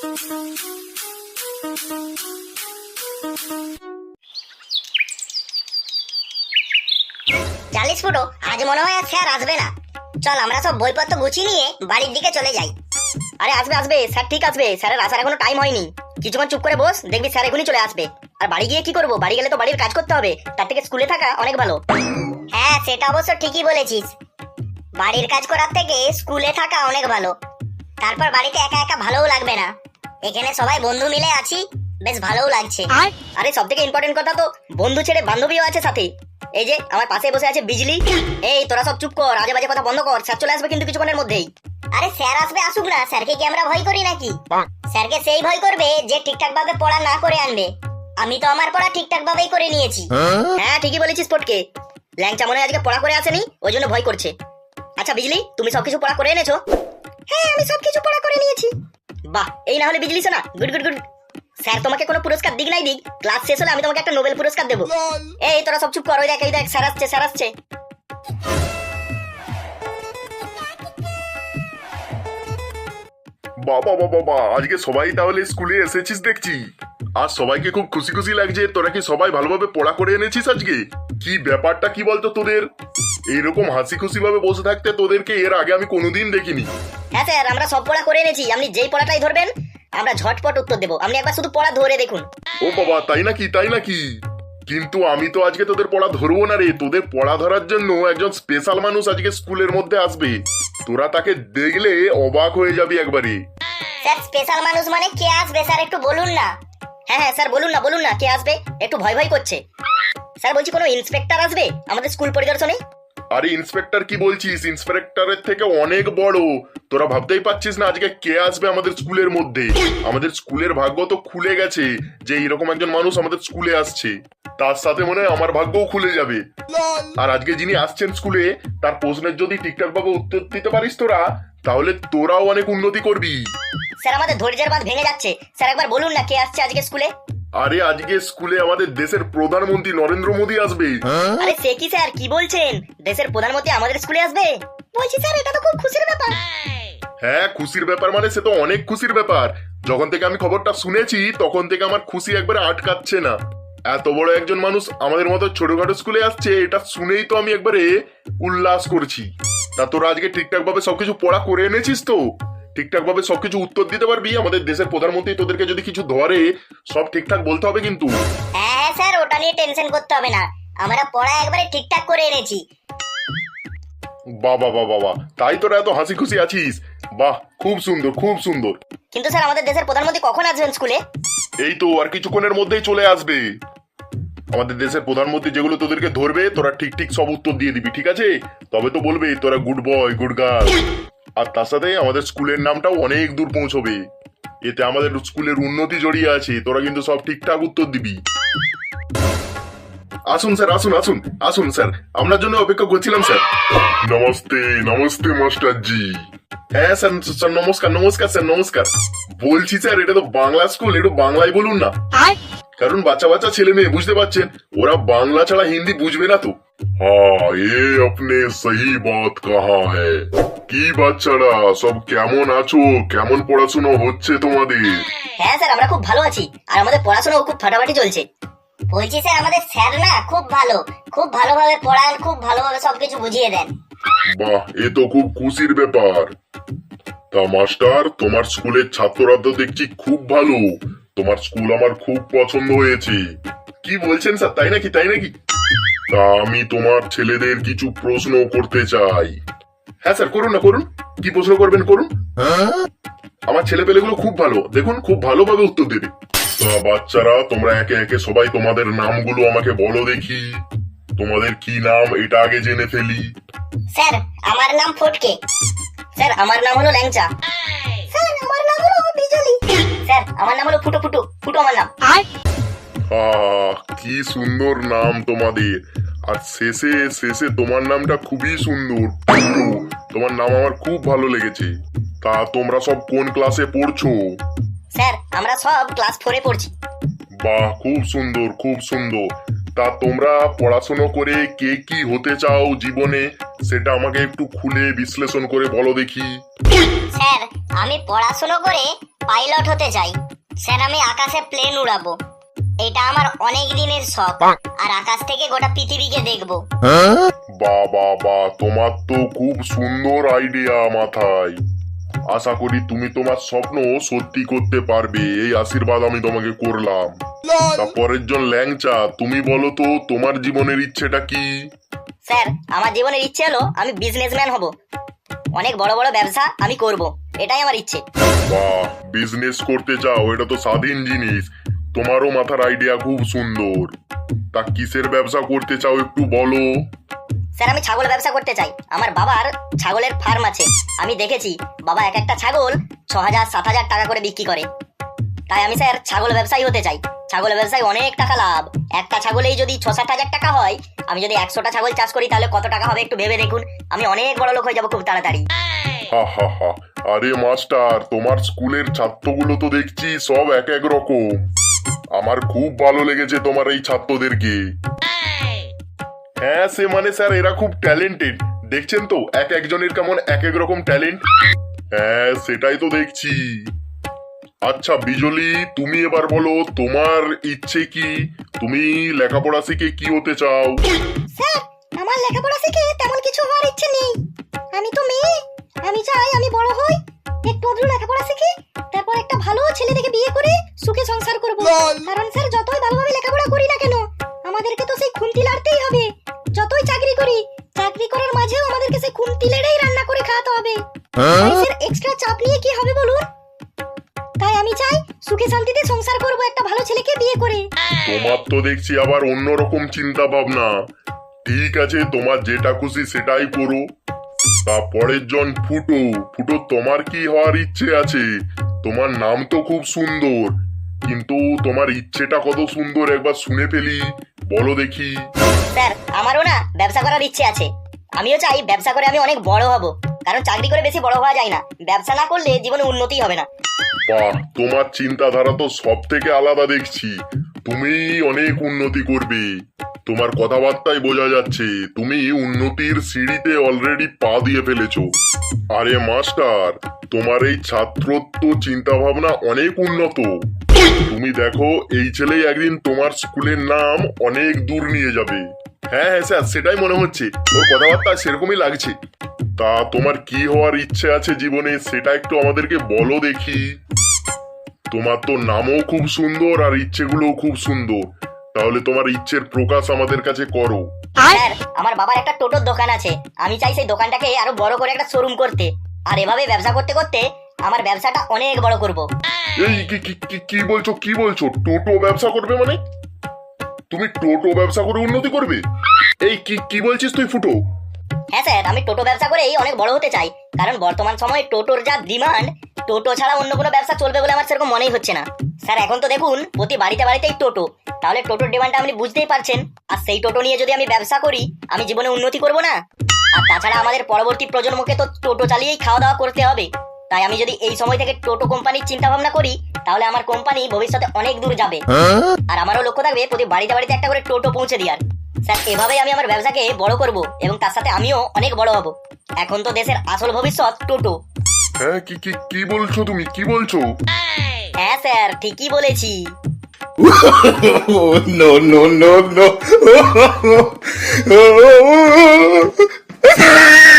জানিস ফুটো, আজ মনে হয় আর স্যার আসবে না। চল আমরা সব বইপত্র গুছিয়ে নিয়ে বাড়ির দিকে চলে যাই। আরে আসবে আসবে, স্যার ঠিক আসবে। স্যারের আসার এখনো টাইম হয়নি। কিছুক্ষণ চুপ করে বস, দেখবি স্যার এখনই চলে আসবে। আর বাড়ি গিয়ে কি করবো? বাড়ি গেলে তো বাড়ির কাজ করতে হবে, তার থেকে স্কুলে থাকা অনেক ভালো। হ্যাঁ, সেটা অবশ্য ঠিকই বলেছিস। বাড়ির কাজ করার থেকে স্কুলে থাকা অনেক ভালো। তারপর বাড়িতে একা একা ভালোও লাগবে না, এখানে সবাই বন্ধু মিলে আছি, বেশ ভালোও লাগছে। আরে সব থেকে ইম্পর্টেন্ট কথা তো বন্ধু ছেড়ে বান্ধবীও আছে সাথে। এই যে আমার পাশে বসে আছে বিজলি। এই তোরা সব চুপ কর, আজে বাজে কথা বন্ধ কর। স্যার চলে আসবে কিন্তু কিছুক্ষণের মধ্যেই। আরে স্যার আসবে, আসুক না। স্যারকে কি আমরা ভয় করি নাকি? স্যারকে সেই ভয় করবে যে ঠিকঠাক ভাবে পড়া না করে আনবে। আমি তো আমার পড়া ঠিকঠাক ভাবেই করে নিয়েছি। হ্যাঁ ঠিকই বলেছিস পটকে। ল্যাংচা মনে হয় আজকে পড়া করে আসেনি, ওই জন্য ভয় করছে। আচ্ছা বিজলি, তুমি সবকিছু পড়া করে এনেছো? হ্যাঁ, আমি সবকিছু পড়া করে নিয়েছি। বাহ, এই না হলে বিজলি শোনা, গুড গুড গুড। স্যার তোমাকে কোনো পুরস্কার দিক নাই দিক, ক্লাস শেষ হলে আমি তোমাকে একটা নোবেল পুরস্কার দেবো। এই তোরা সব চুপ কর, ওই দেখ এই দেখ স্যার আসছে, স্যার আসছে। বাবা বাবা বাবা, আজকে সবাই তাহলে স্কুলে এসেছিস দেখছি। আর সবাইকে খুব খুশি খুশি লাগছে। তোরা কি সবাই ভালোভাবে পড়া করে এনেছিস আজকে? কি ব্যাপারটা কি বলতো তোদের? এইরকম হাসি খুশি ভাবে বসে থাকতে তোদেরকে এর আগে আমি কোনোদিন দেখিনি। হ্যাঁ স্যার, আমরা সব পড়া করে এনেছি। আপনি যেই পড়াটাই ধরবেন আমরা ঝটপট উত্তর দেবো। আপনি একবার শুধু পড়া ধরে দেখুন। ও বাবা, তাই নাকি তাই নাকি? কিন্তু আমি তো আজকে তোদের পড়া ধরবো না রে। তোদের পড়া ধরার জন্য একজন স্পেশাল মানুষ আজকে স্কুলের মধ্যে আসবে। তোরা তাকে দেখলে অবাক হয়ে যাবি একবারে। স্যার স্পেশাল মানুষ মানে কে আসবে স্যার, একটু বলুন না। হ্যাঁ হ্যাঁ স্যার, বলুন না কে আসবে। একটু ভয় ভয় করছে। স্যার বলছি কোনো ইন্সপেক্টর আসবে আমাদের স্কুল পরিদর্শনে। আরে ইন্সপেক্টর কি বলছিস? ইন্সপেক্টরের থেকে অনেক বড়। তোরা ভাবতেই পারছিস না আজকে কে আসবে আমাদের স্কুলের মধ্যে। আমাদের স্কুলের ভাগ্য তো খুলে গেছে যে এরকম একজন মানুষ আমাদের স্কুলে আসছে। তার সাথে মনে হয় আমার ভাগ্যও খুলে যাবে। আর আজকে যিনি আসছেন স্কুলে, তার প্রশ্নের যদি ঠিকঠাক ভাবে উত্তর দিতে পারিস তোরা, তাহলে তোরাও অনেক উন্নতি করবি। স্যার আমাদের ধৈর্যের বাঁধ ভেঙে যাচ্ছে। স্যার একবার বলুন না কে আসছে আজকে স্কুলে। আরে আজকে স্কুলে আমাদের দেশের প্রধানমন্ত্রী নরেন্দ্র মোদী আসবে। আরে সে কি স্যার, কি বলছেন? দেশের প্রধানমন্ত্রী আমাদের স্কুলে আসবে? বলছি স্যার, এটা তো খুব খুশির ব্যাপার। হ্যাঁ, খুশির ব্যাপার মানে সে তো অনেক খুশির ব্যাপার। যখন থেকে আমি খবরটা শুনেছি তখন থেকে আমার খুশি একবারে আটকাচ্ছে না। এত বড় একজন মানুষ আমাদের মতো ছোটখাটো স্কুলে আসছে, এটা শুনেই তো আমি একবারে উল্লাস করছি। তা তোরা আজকে ঠিকঠাক ভাবে সবকিছু পড়া করে এনেছিস তো? ঠিকঠাক ভাবে সবকিছু উত্তর দিতে পারবি? আমাদের দেশের প্রধানমন্ত্রী তোদেরকে যদি কিছু ধরে, সব ঠিকঠাক বলতে হবে কিন্তু। হ্যাঁ স্যার, ওটা নিয়ে টেনশন করতে হবে না, আমরা পড়া একবারে ঠিকঠাক করে এনেছি। বাবা বাবা বাবা, তাই তোরা এত হাসি খুশি আছিস? বাহ, খুব সুন্দর খুব সুন্দর। কিন্তু স্যার আমাদের দেশের প্রধানমন্ত্রী কখন আসবেন স্কুলে? এই তো আর কিছুক্ষণের মধ্যেই চলে আসবে। আমাদের দেশের প্রধানমন্ত্রী যেগুলো তোদেরকে ধরবে, তোরা ঠিক ঠিক সব উত্তর দিয়ে দিবি, ঠিক আছে? তবে তো বলবে তোরা গুড বয় গুড গার্ল। আর তার সাথে আমাদের স্কুলের নামটাও অনেক দূর পৌঁছবে। এতে আমাদের স্কুলের উন্নতি জড়িয়ে আছে। তোরা কিন্তু সব ঠিকঠাক উত্তর দিবি। আসুন স্যার, আসুন আসুন আসুন স্যার, আপনার জন্য অপেক্ষা করছিলাম স্যার। নমস্তে নমস্তে মাস্টার জি। হ্যাঁ স্যার, স্যার নমস্কার নমস্কার স্যার নমস্কার। বলছি স্যার, এটা তো বাংলা স্কুল, একটু বাংলায় বলুন না। কারণ বাচ্চা বাচ্চা ছেলে মেয়ে, বুঝতে পারছেন, ওরা বাংলা ছাড়া হিন্দি বুঝবে না তো। হ্যাঁ, এ আপনি সহি বাত কাহা হ্যায়। কি বাচ্চারা সব কেমন আছো? কেমন পড়াশোনা হচ্ছে তোমাদের? হ্যাঁ স্যার, আমরা খুব ভালো আছি। আর আমাদের পড়াশোনাও খুব ফাটাফাটি চলছে। বলছি স্যার, আমাদের স্যার না খুব ভালো, খুব ভালোভাবে পড়ান, খুব ভালোভাবে সবকিছু বুঝিয়ে দেন। বাহ, এ তো খুব খুশির ব্যাপার। তা মাস্টার, তোমার স্কুলের ছাত্ররা তো দেখছি খুব ভালো। তোমার স্কুল আমার খুব পছন্দ হয়েছে। কি বলছেন স্যার, তাই নাকি তাই নাকি? তা আমি তোমার ছেলেদের কিছু প্রশ্ন করতে চাই। হ্যাঁ স্যার, করুন না করুন। কি প্রশ্ন করবেন করুন। আমার ছেলে পেলেগুলো খুব ভালো, দেখুন খুব ভালোভাবে উত্তর দেবে। তা বাচ্চারা, তোমরা একে একে সবাই তোমাদের নামগুলো আমাকে বলো দেখি। তোমাদের কি নাম এটা আগে জেনে ফেলি। স্যার আমার নাম ফটকে। স্যার আমার নাম হলো ল্যাংচা। স্যার আমার নাম হলো বিজলি। স্যার আমার নাম হলো ফুটো ফুটো ফুটো আমার নাম। কি সুন্দর নাম তোমাদের। আর শেষে শেষে তোমার নামটা খুবই সুন্দর, ফুটো। তোমার নাম আমার খুব ভালো লেগেছে। তা তোমরা সব কোন ক্লাসে পড়ছো? স্যার আমরা সব ক্লাস 4-এ পড়ছি। বাহ, খুব সুন্দর খুব সুন্দর। তা তোমরা পড়াশোনা করে কে কি হতে চাও জীবনে, সেটা আমাকে একটু খুলে বিশ্লেষণ করে বলো দেখি। স্যার আমি পড়াশোনা করে পাইলট হতে চাই। স্যার আমি আকাশে প্লেন উড়াবো, এটা আমার অনেক দিনের শখ। আর আকাশ থেকে গোটা পৃথিবীকে দেখবো। বা তোমার তো খুব সুন্দর আইডিয়া মাথায়। আশা করি তুমি তোমার স্বপ্ন সত্যি করতে পারবে, এই আশীর্বাদ আমি তোমাকে করলাম। তারপরের জন ল্যাংচা, তুমি বলো তো তোমার জীবনের ইচ্ছেটা কি? স্যার আমার জীবনের ইচ্ছে হলো আমি বিজনেসম্যান হব, অনেক বড় বড় ব্যবসা আমি করব, এটাই আমার ইচ্ছে। বাহ, বিজনেস করতে চাও, এটা তো স্বাধীন জিনিস। তোমারও মাথার আইডিয়া খুব সুন্দর। তা কিসের ব্যবসা করতে চাও একটু বলো। স্যার আমি ছাগল ব্যবসা করতে চাই। আমার বাবার ছাগলের ফার্ম আছে, আমি দেখেছি বাবা এক একটা ছাগল 6,000-7,000 টাকা করে বিক্রি করে। তাই আমি স্যার ছাগল ব্যবসায়ী হতে চাই। ছাগল ব্যবসায় অনেক টাকা লাভ। একটা ছাগলেই যদি 6-7 হাজার টাকা হয়, আমি যদি 100টা ছাগল চাষ করি তাহলে কত টাকা হবে একটু ভেবে দেখুন। আমি অনেক বড় লোক হয়ে যাবো খুব তাড়াতাড়ি। হা হা হা, আরে মাস্টার, তোমার স্কুলের ছাত্রগুলো তো দেখছি সব এক এক রকম। আমার খুব ভালো লেগেছে তোমার এই ছাত্রদেরকে। হ্যাঁ সে মানে স্যার এরা খুব ট্যালেন্টেড, দেখছেন তো এক একজনের কেমন এক এক রকম ট্যালেন্ট। হ্যাঁ সেটাই তো দেখছি। আচ্ছা বিজলি, তুমি এবার বলো তোমার ইচ্ছে কি? তুমি লেখাপড়া শিখে কি হতে চাও? স্যার আমার লেখাপড়া শিখে তেমন কিছু হওয়ার ইচ্ছে নেই। আমি তো মেয়ে, আমি চাই আমি বড় হই, একটু আধটু লেখাপড়া শিখে তারপর একটা ভালো ছেলে দেখে বিয়ে করে সুখে সংসার করব। কারণ স্যার যতই ভালোভাবে লেখাপড়া করি না কেন, আমাদেরকে তো সেই খুন্তি লাড়তেই হবে। যতই চাকরি করি, চাকরি করার মাঝেও আমাদেরকে সেই খুন্তি লেড়েই রান্না করে খাওয়াতে হবে। তাই স্যার এক্সট্রা চাপ নিয়ে কি হবে বলুন? তাই আমি চাই সুখে শান্তিতে সংসার করব একটা ভালো ছেলেকে বিয়ে করে। তোমার তো দেখছি আবার অন্যরকম চিন্তা ভাবনা। ঠিক আছে, তোমার যেটা খুশি সেটাই করো। তারপরের জন ফুটো। ফুটো, তোমার কি হওয়ার ইচ্ছে আছে? তোমার নাম তো খুব সুন্দর, কিন্তু তোমার ইচ্ছেটা কত সুন্দর একবার শুনে ফেলি, বলো দেখি। স্যার আমারও না ব্যবসা করার ইচ্ছে আছে। আমিও চাই ব্যবসা করে আমি অনেক বড় হব, কারণ চাকরি করে বেশি বড় হওয়া যায় না। ব্যবসা না করলে জীবনে উন্নতি হবে না। বাহ, তোমার চিন্তাধারা তো সব থেকে আলাদা দেখছি। তুমি অনেক উন্নতি করবে, তোমার কথাবার্তায় বোঝা যাচ্ছে তুমি উন্নতির সিঁড়িতে অলরেডি পা দিয়ে ফেলেছো। আরে মাস্টার, তোমার এই ছাত্রত্ব চিন্তা ভাবনা অনেক উন্নত। তুমি দেখো এই ছেলেই একদিন তোমার স্কুলের নাম অনেক দূর নিয়ে যাবে। হ্যাঁ হ্যাঁ স্যার, সেটাই মনে হচ্ছে, ওর কথাবার্তা সেরকমই লাগছে। তা তোমার কি হওয়ার ইচ্ছে আছে জীবনে সেটা একটু আমাদেরকে বলো দেখি। তোমার তো নামও খুব সুন্দর আর ইচ্ছেগুলোও খুব সুন্দর, তাহলে তোমার ইচ্ছের প্রকাশ আমাদের কাছে করো। স্যার আমার বাবার একটা টোটোর দোকান আছে, আমি চাই সেই দোকানটাকে আরো বড় করে একটা শোরুম করতে। আর এভাবে ব্যবসা করতে করতে আমার ব্যবসাটা অনেক বড় করব। এই কি বলছো, কি বলছো? টোটো ব্যবসা করবে মানে? তুমি টোটো ব্যবসা করে উন্নতি করবে? এই কি বলছিস তুই ফুটো? হ্যাঁ স্যার, আমি টোটো ব্যবসা করেই অনেক বড় হতে চাই। কারণ বর্তমান সময়ে টোটোর যা ডিমান্ড, টোটো ছাড়া অন্য কোনো ব্যবসা চলবে বলে আমার সেরকম মনেই হচ্ছে না। স্যার এখন তো দেখুন প্রতি বাড়িতে বাড়িতেই টোটো, তাহলে টোটোর ডিমান্ডটা আপনি বুঝতেই পারছেন। আর সেই টোটো নিয়ে যদি আমি ব্যবসা করি, আমি জীবনে উন্নতি করব না? আর তাছাড়া আমাদের পরবর্তী প্রজন্মকে তো টোটো চালিয়েই খাওয়া দাওয়া করতে হবে। তাই আমি যদি এই সময় থেকে টোটো কোম্পানির চিন্তা ভাবনা করি, তাহলে আমার কোম্পানি ভবিষ্যতে অনেক দূর যাবে। আর আমারও লক্ষ্য থাকবে প্রতি বাড়িতে বাড়িতে একটা করে টোটো পৌঁছে দেওয়ার। স্যার এভাবেই আমি আমার ব্যবসাকে বড় করব এবং তার সাথে আমিও অনেক বড় হব। এখন তো দেশের আসল ভবিষ্যৎ টোটো। হ্যাঁ কি বলছো তুমি, কি বলছো? হ্যাঁ স্যার ঠিকই বলেছি। no, no, no, no.